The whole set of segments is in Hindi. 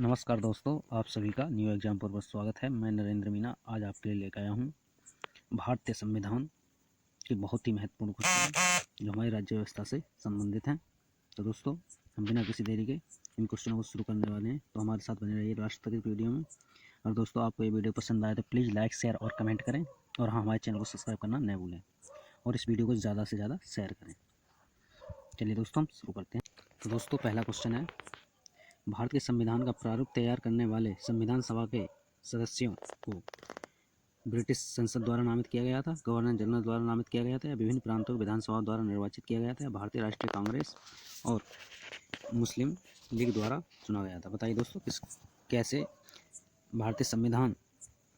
नमस्कार दोस्तों, आप सभी का न्यू एग्जाम पर स्वागत है। मैं नरेंद्र मीना आज आपके लिए लेकर आया हूँ भारतीय संविधान के बहुत ही महत्वपूर्ण क्वेश्चन जो हमारी राज्य व्यवस्था से संबंधित हैं। तो दोस्तों, हम बिना किसी देरी के इन क्वेश्चनों को शुरू करने वाले हैं, तो हमारे साथ बने रहिए लास्ट तक इस वीडियो में। और दोस्तों, आपको ये वीडियो पसंद आए तो प्लीज़ लाइक, शेयर और कमेंट करें, और हाँ, हमारे चैनल को सब्सक्राइब करना न भूलें, और इस वीडियो को ज़्यादा से ज़्यादा शेयर करें। चलिए दोस्तों, हम शुरू करते हैं। तो दोस्तों, पहला क्वेश्चन है, भारत के संविधान का प्रारूप तैयार करने वाले संविधान सभा के सदस्यों को ब्रिटिश संसद द्वारा नामित किया गया था, गवर्नर जनरल द्वारा नामित किया गया था, या विभिन्न प्रांतों की विधानसभा द्वारा निर्वाचित किया गया था, या भारतीय राष्ट्रीय कांग्रेस और मुस्लिम लीग द्वारा चुना गया था। बताइए दोस्तों, कैसे भारतीय संविधान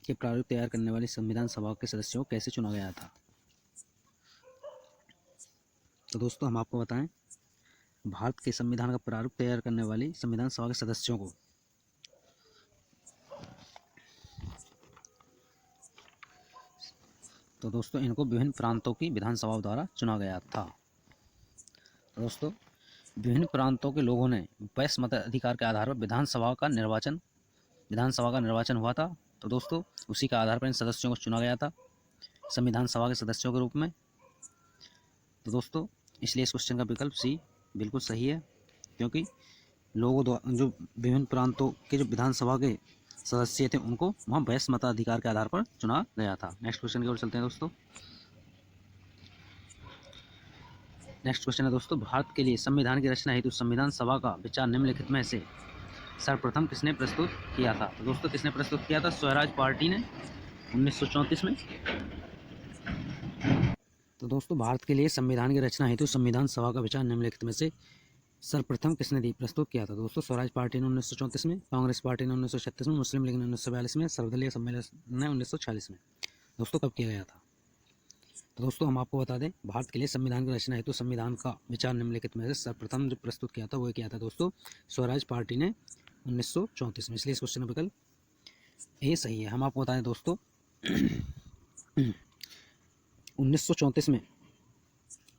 के प्रारूप तैयार करने वाली संविधान सभा के सदस्यों को कैसे चुना गया था। तो दोस्तों, हम आपको बताएं, भारत के संविधान का प्रारूप तैयार करने वाली संविधान सभा के सदस्यों को तो दोस्तों, इनको विभिन्न प्रांतों की विधानसभाओं द्वारा चुना गया था। तो दोस्तों, विभिन्न प्रांतों के लोगों ने वैश्य मताधिकार के आधार पर विधानसभा का निर्वाचन हुआ था। तो दोस्तों, उसी के आधार पर इन सदस्यों को चुना गया था संविधान सभा के सदस्यों के रूप में। तो दोस्तों, इसलिए इस क्वेश्चन का विकल्प सी बिल्कुल सही है, क्योंकि लोगों द्वारा जो विभिन्न प्रांतों के जो विधानसभा के सदस्य थे उनको वहाँ वैश्य मताधिकार के आधार पर चुना गया था। नेक्स्ट क्वेश्चन की ओर चलते हैं दोस्तों। नेक्स्ट क्वेश्चन है दोस्तों, भारत के लिए संविधान की रचना हेतु संविधान सभा का विचार निम्नलिखित में से सर्वप्रथम किसने प्रस्तुत किया था। तो दोस्तों, किसने प्रस्तुत किया था? स्वराज पार्टी ने 1934 में। तो दोस्तों, भारत के लिए संविधान की रचना हेतु संविधान सभा का विचार निम्नलिखित में से सर्वप्रथम किसने प्रस्तुत किया था? दोस्तों, स्वराज पार्टी ने 1934 में, कांग्रेस पार्टी ने 1936 में, मुस्लिम लीग ने 1942 में, सर्वदलीय सम्मेलन ने 1946 में। दोस्तों, कब किया गया था? तो दोस्तों, हम आपको बता दें, भारत के लिए संविधान की रचना हेतु संविधान का विचार निम्नलिखित में से सर्वप्रथम जो प्रस्तुत किया था वो किया था दोस्तों स्वराज पार्टी ने 1934 में। इसलिए इस क्वेश्चन का विकल्प ए सही है। हम आपको बता दें दोस्तों, 1934 में,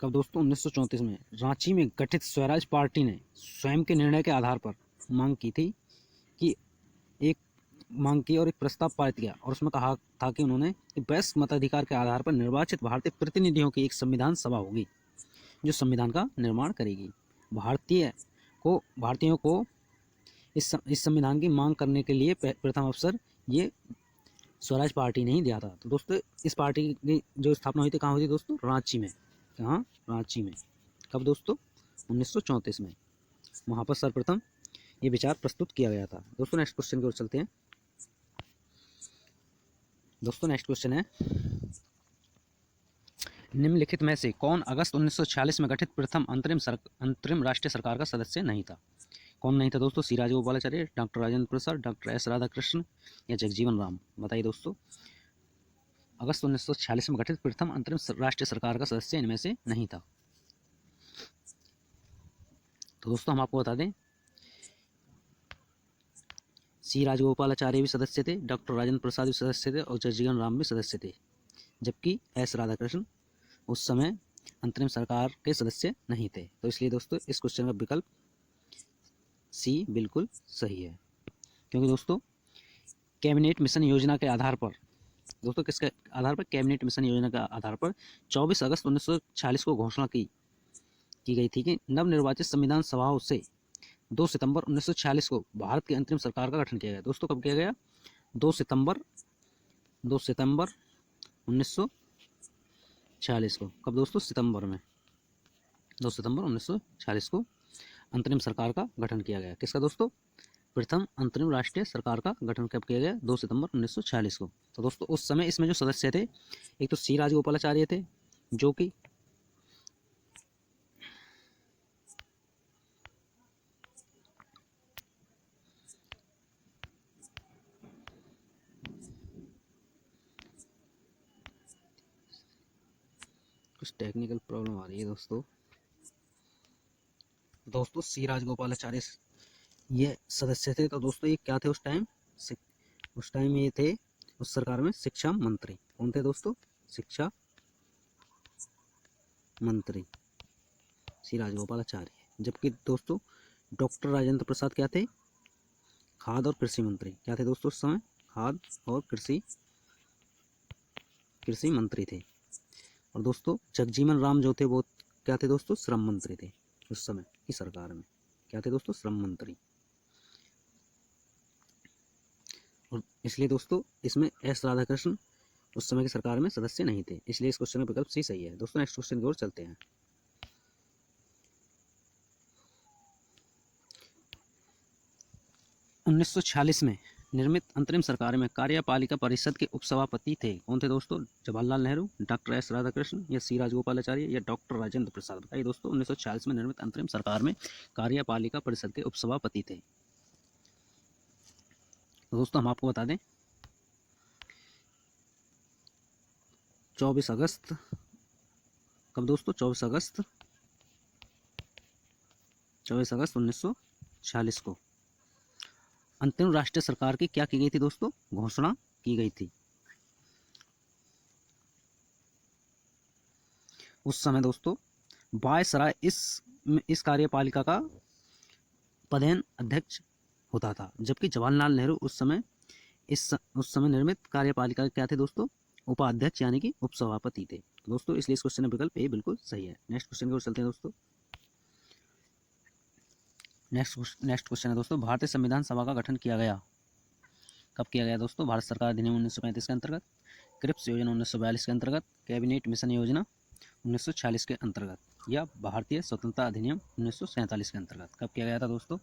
कब दोस्तों? 1934 में रांची में गठित स्वराज पार्टी ने स्वयं के निर्णय के आधार पर मांग की थी कि और एक प्रस्ताव पारित किया, और उसमें कहा था कि उन्होंने वैश्य मताधिकार के आधार पर निर्वाचित भारतीय प्रतिनिधियों की एक संविधान सभा होगी जो संविधान का निर्माण करेगी। भारतीयों को इस संविधान की मांग करने के लिए प्रथम अवसर ये स्वराज पार्टी ने ही दिया था। तो दोस्तों, इस पार्टी की जो स्थापना हुई थी कहाँ हुई थी दोस्तों? रांची में। कहाँ? रांची में। कब दोस्तों? 1934 में। वहाँ पर सर्वप्रथम ये विचार प्रस्तुत किया गया था। दोस्तों, नेक्स्ट क्वेश्चन की ओर चलते हैं। दोस्तों, नेक्स्ट क्वेश्चन है, निम्नलिखित में से कौन अगस्त 1946 में गठित प्रथम अंतरिम राष्ट्रीय सरकार का सदस्य नहीं था? कौन नहीं था दोस्तों? सी Rajagopalachari, doctor Rajendra Prasad, doctor S Radhakrishnan, या जगजीवन राम। बताइए दोस्तों, अगस्त 1946 में गठित प्रथम अंतरिम राष्ट्रीय सरकार का सदस्य इनमें से नहीं था। तो दोस्तों, हम आपको बता दें, सी राजगोपालाचारी भी सदस्य थे, डॉक्टर राजेंद्र प्रसाद भी सदस्य थे, और जगजीवन राम भी सदस्य थे, जबकि एस राधाकृष्णन उस समय अंतरिम सरकार के सदस्य नहीं थे। तो इसलिए दोस्तों, इस क्वेश्चन का विकल्प सी बिल्कुल सही है, क्योंकि दोस्तों कैबिनेट मिशन योजना के आधार पर, दोस्तों किसके आधार पर? कैबिनेट मिशन योजना के आधार पर 24 अगस्त 1946 को घोषणा की गई थी कि नवनिर्वाचित संविधान सभाओं से 2 सितंबर 1946 को भारत की अंतरिम सरकार का गठन किया गया। दोस्तों, कब किया गया? 2 सितंबर 1946 को। कब दोस्तों? सितंबर में। 2 सितंबर 1946 को अंतरिम सरकार का गठन किया गया। किसका दोस्तों? प्रथम अंतरिम राष्ट्रीय सरकार का गठन कब किया गया? 2 सितंबर 1946 को। तो दोस्तों, उस समय इसमें जो सदस्य थे, एक तो सी राजगोपालाचार्य थे, जो कि कुछ टेक्निकल प्रॉब्लम आ रही है दोस्तों सी राजगोपालाचार्य ये सदस्य थे। तो दोस्तों, ये क्या थे उस टाइम ये थे उस सरकार में शिक्षा मंत्री। कौन थे दोस्तों? शिक्षा मंत्री सी राजगोपालाचार्य। जबकि दोस्तों, डॉक्टर राजेंद्र प्रसाद क्या थे? खाद्य और कृषि मंत्री क्या थे दोस्तों उस समय? खाद्य और कृषि मंत्री थे। और दोस्तों जगजीवन राम जो थे वो क्या थे दोस्तों? श्रम मंत्री थे उस समय की सरकार में। क्या थे दोस्तों? श्रम मंत्री। और इसलिए दोस्तों इसमें एस राधाकृष्ण उस समय की सरकार में सदस्य नहीं थे, इसलिए इस क्वेश्चन का विकल्प सी सही है। दोस्तों नेक्स्ट क्वेश्चन की ओर चलते हैं। उन्नीस सौ 46 में निर्मित अंतरिम सरकार में कार्यपालिका परिषद के उपसभापति थे। कौन थे दोस्तों? जवाहरलाल नेहरू, डॉक्टर एस राधाकृष्ण या सी राजगोपालाचारी या डॉक्टर राजेंद्र प्रसाद? बताइए दोस्तों 1946 में निर्मित अंतरिम सरकार में कार्यपालिका परिषद के उपसभापति थे। तो दोस्तों हम आपको बता दें 24 अगस्त, कब दोस्तों? 24 अगस्त 1946 को अंतरिम राष्ट्रीय सरकार की क्या की गई थी दोस्तों? घोषणा की गई थी। उस समय दोस्तों वायसराय इस कार्यपालिका का पदेन अध्यक्ष होता था, जबकि जवाहरलाल नेहरू उस समय निर्मित कार्यपालिका के क्या थे दोस्तों? उपाध्यक्ष यानी कि उपसभापति थे। दोस्तों इसलिए इस क्वेश्चन का विकल्प ए बिल्कुल सही है। नेक्स्ट क्वेश्चन की ओर चलते हैं दोस्तों। नेक्स्ट क्वेश्चन है दोस्तों, भारतीय संविधान सभा का गठन किया गया कब किया गया दोस्तों? भारत सरकार अधिनियम 1935 के अंतर्गत, क्रिप्स योजना 1942 के अंतर्गत, कैबिनेट मिशन योजना 1946 के अंतर्गत या भारतीय स्वतंत्रता अधिनियम 1947 के अंतर्गत कब किया गया था दोस्तों?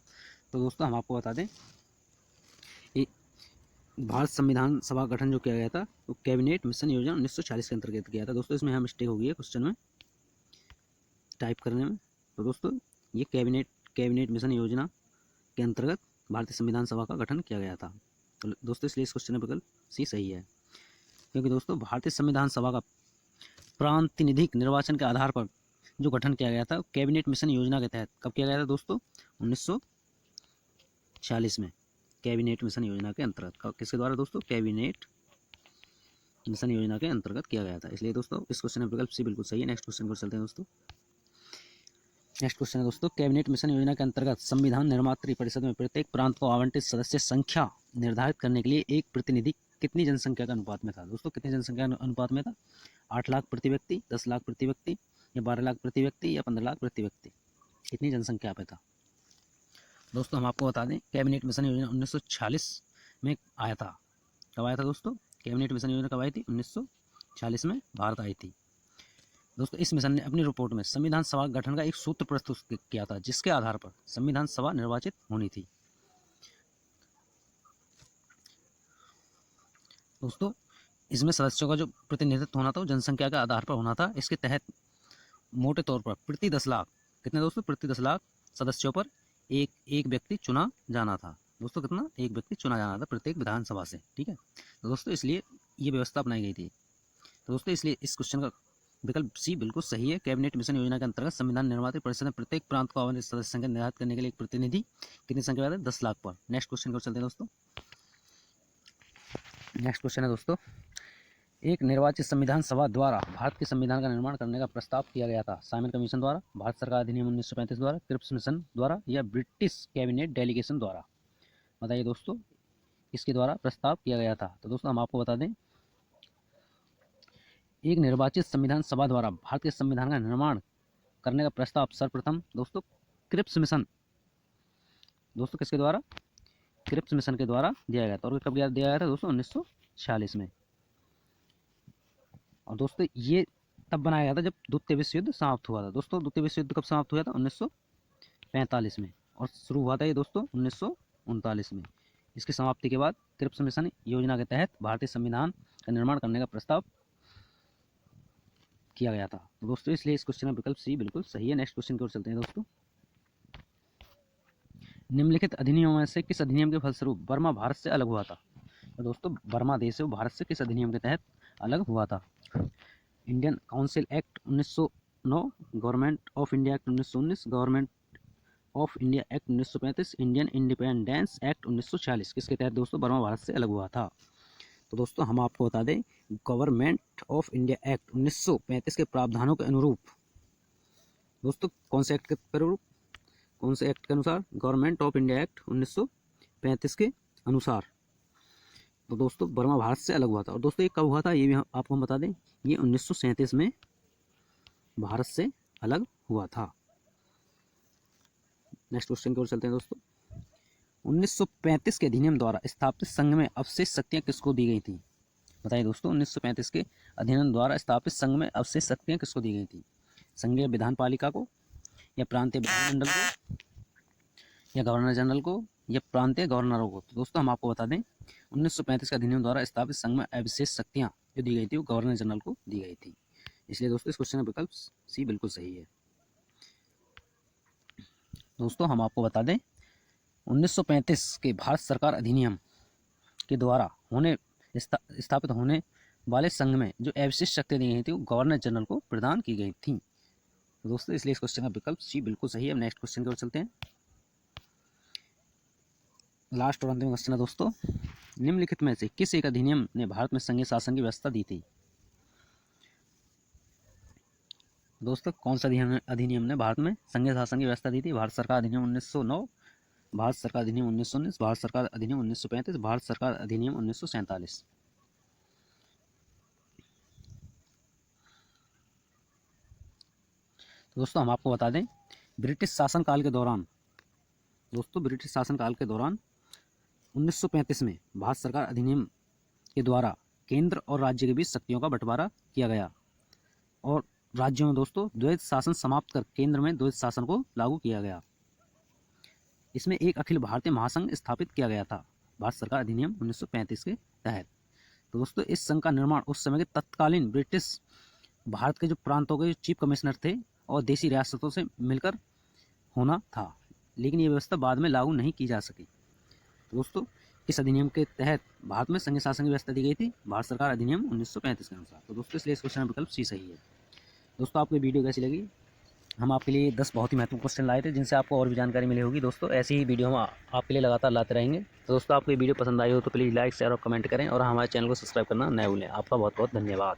तो दोस्तों हम आपको बता दें भारत संविधान सभा गठन जो किया गया था तो कैबिनेट मिशन योजना 1940 के अंतर्गत किया था। दोस्तों इसमें यहाँ मिस्टेक हो गई है क्वेश्चन में टाइप करने में। तो दोस्तों ये कैबिनेट मिशन योजना के अंतर्गत भारतीय संविधान सभा का गठन किया गया था। तो दोस्तों इसलिए इस क्वेश्चन का विकल्प सी सही है, क्योंकि दोस्तों भारतीय संविधान सभा का प्रातिनिधिक निर्वाचन के आधार पर जो गठन किया गया था कैबिनेट मिशन योजना के तहत कब किया गया था दोस्तों? 1946 में कैबिनेट मिशन योजना के अंतर्गत। किसके द्वारा दोस्तों? कैबिनेट मिशन योजना के अंतर्गत किया गया था। इसलिए दोस्तों इस क्वेश्चन का विकल्प सी बिल्कुल सही है। नेक्स्ट क्वेश्चन पर चलते हैं दोस्तों। नेक्स्ट क्वेश्चन है दोस्तों, कैबिनेट मिशन योजना के अंतर्गत संविधान निर्मात्री परिषद में प्रत्येक प्रांत को आवंटित सदस्य संख्या निर्धारित करने के लिए एक प्रतिनिधि कितनी जनसंख्या के अनुपात में था? दोस्तों कितनी जनसंख्या अनुपात में था? 8 लाख प्रति व्यक्ति, 10 लाख प्रति व्यक्ति या 12 लाख प्रति व्यक्ति या 15 लाख प्रति व्यक्ति? कितनी जनसंख्या पे था? दोस्तों हम आपको बता दें कैबिनेट मिशन योजना 1946 में आया था। कब आया था दोस्तों? कैबिनेट मिशन योजना कब आई थी? 1946 में भारत आई थी। दोस्तों इस मिशन ने अपनी रिपोर्ट में संविधान सभा गठन का एक सूत्र प्रस्तुत किया था, जिसके आधार पर संविधान सभा निर्वाचित होनी थी। दोस्तों इसमें सदस्यों का जो प्रतिनिधित्व होना था वो जनसंख्या के आधार पर होना था। इसके तहत मोटे तौर पर प्रति 10 लाख कितने दोस्तों? प्रति 10 लाख सदस्यों पर एक व्यक्ति चुना जाना था। दोस्तों कितना? एक व्यक्ति चुना जाना था प्रत्येक विधानसभा से। ठीक है, तो दोस्तों इसलिए ये व्यवस्था अपनाई गई थी। तो दोस्तों इसलिए इस क्वेश्चन का विकल्प सी बिल्कुल सही है। कैबिनेट मिशन योजना के अंतर्गत संविधान निर्मात्री परिषद में प्रत्येक प्रांत को आवंटित सदस्य संख्या निर्धारित करने के लिए एक प्रतिनिधि कितनी संख्या है? 10 लाख पर। नेक्स्ट क्वेश्चन को चलते हैं दोस्तों। नेक्स्ट क्वेश्चन है दोस्तों, एक निर्वाचित संविधान सभा द्वारा भारत के संविधान का निर्माण करने का प्रस्ताव किया गया था साइमन कमीशन द्वारा, भारत सरकार अधिनियम 1935 द्वारा, क्रिप्स मिशन द्वारा या ब्रिटिश कैबिनेट डेलीगेशन द्वारा? बताइए दोस्तों इसके द्वारा प्रस्ताव किया गया था। तो दोस्तों हम आपको बता दें एक निर्वाचित संविधान सभा द्वारा भारत के संविधान का निर्माण करने का प्रस्ताव सर्वप्रथम दोस्तों क्रिप्स मिशन, दोस्तों किसके द्वारा? क्रिप्स मिशन के द्वारा दिया गया था। और कब दिया गया था दोस्तों? 1946 में। और दोस्तों ये तब बनाया गया था जब द्वितीय विश्व युद्ध समाप्त हुआ था। दोस्तों द्वितीय विश्व युद्ध कब समाप्त हुआ था? 1945 में। और शुरू हुआ था ये दोस्तों 1939 में। इसकी समाप्ति के बाद क्रिप्स मिशन योजना के तहत भारतीय संविधान का निर्माण करने का प्रस्ताव किया गया था। तो दोस्तों इसलिए इस क्वेश्चन का विकल्प सी बिल्कुल सही है। नेक्स्ट क्वेश्चन की ओर चलते हैं दोस्तों। निम्नलिखित अधिनियमों में से किस अधिनियम के फलस्वरूप बर्मा भारत से अलग हुआ था? तो दोस्तों बर्मा देश है वो भारत से किस अधिनियम के तहत अलग हुआ था? Indian council act 1909, government of India act 1919, government of India act 1935, Indian independence act 1946 किसके तहत दोस्तों बर्मा भारत से अलग हुआ था? तो दोस्तों हम आपको बता दें गवर्नमेंट ऑफ इंडिया एक्ट 1935 के प्रावधानों के अनुरूप, दोस्तों कौन से एक्ट के अनुरूप? कौन से एक्ट के अनुसार? गवर्नमेंट ऑफ इंडिया एक्ट 1935 के अनुसार। तो दोस्तों बर्मा भारत से अलग हुआ था। और दोस्तों ये कब हुआ था ये भी आपको हम बता दें, ये 1937 में भारत से अलग हुआ था। नेक्स्ट क्वेश्चन की ओर चलते हैं दोस्तों। 1935 के अधिनियम द्वारा स्थापित संघ में अवशेष शक्तियाँ किसको दी गई थी? बताइए दोस्तों, 1935 के अधिनियम द्वारा स्थापित संघ में अवशेष शक्तियाँ किसको दी गई थी? संघीय विधान पालिका को, या प्रांतीय विधानमंडल को, या गवर्नर जनरल को, या प्रांतीय गवर्नरों को? तो दोस्तों हम आपको बता दें, 1935 के अधिनियम द्वारा स्थापित संघ में अविशेष शक्तियाँ जो दी गई थी वो गवर्नर जनरल को दी गई थी। इसलिए दोस्तों इस क्वेश्चन का विकल्प सी बिल्कुल सही है। दोस्तों हम आपको बता दें, 1935 के भारत सरकार अधिनियम के द्वारा स्थापित होने वाले संघ में जो अविशेष शक्तियाँ दी गई थी वो गवर्नर जनरल को प्रदान की गई थी। तो दोस्तों इसलिए इस क्वेश्चन का विकल्प सी बिल्कुल सही है। नेक्स्ट क्वेश्चन की ओर चलते हैं। लास्ट और अंतिम क्वेश्चन है दोस्तों, निम्नलिखित में से किस एक अधिनियम ने भारत में संघीय शासन की व्यवस्था दी थी? दोस्तों कौन सा अधिनियम ने भारत में संघीय शासन की व्यवस्था दी थी? भारत सरकार अधिनियम 1909, भारत सरकार अधिनियम 1919, भारत सरकार अधिनियम 1935, भारत सरकार अधिनियम 1947। तो दोस्तों हम आपको बता दें, ब्रिटिश शासनकाल के दौरान, दोस्तों ब्रिटिश शासनकाल के दौरान 1935 में भारत सरकार अधिनियम के द्वारा केंद्र और राज्य के बीच शक्तियों का बंटवारा किया गया और राज्यों में दोस्तों द्वैध शासन समाप्त कर केंद्र में द्वैध शासन को लागू किया गया। इसमें एक अखिल भारतीय महासंघ स्थापित किया गया था भारत सरकार अधिनियम 1935 के तहत। तो दोस्तों इस संघ का निर्माण उस समय के तत्कालीन ब्रिटिश भारत के जो प्रांतों के चीफ कमिश्नर थे और देशी रियासतों से मिलकर होना था, लेकिन ये व्यवस्था बाद में लागू नहीं की जा सकी। तो दोस्तों इस अधिनियम के तहत भारत में संघीय शासन की व्यवस्था दी गई थी भारत सरकार अधिनियम 1935 के अनुसार। तो दोस्तों इसलिए इस क्वेश्चन का विकल्प सी सही है। दोस्तों आपको वीडियो कैसी लगी? हम आपके लिए 10 बहुत ही महत्वपूर्ण क्वेश्चन लाए थे जिनसे आपको और भी जानकारी मिली होगी। दोस्तों ऐसी ही वीडियो हम आपके लिए लगातार लाते रहेंगे। तो दोस्तों आपको ये वीडियो पसंद आई हो तो प्लीज़ लाइक शेयर और कमेंट करें और हमारे चैनल को सब्सक्राइब करना न भूलें। आपका बहुत बहुत धन्यवाद।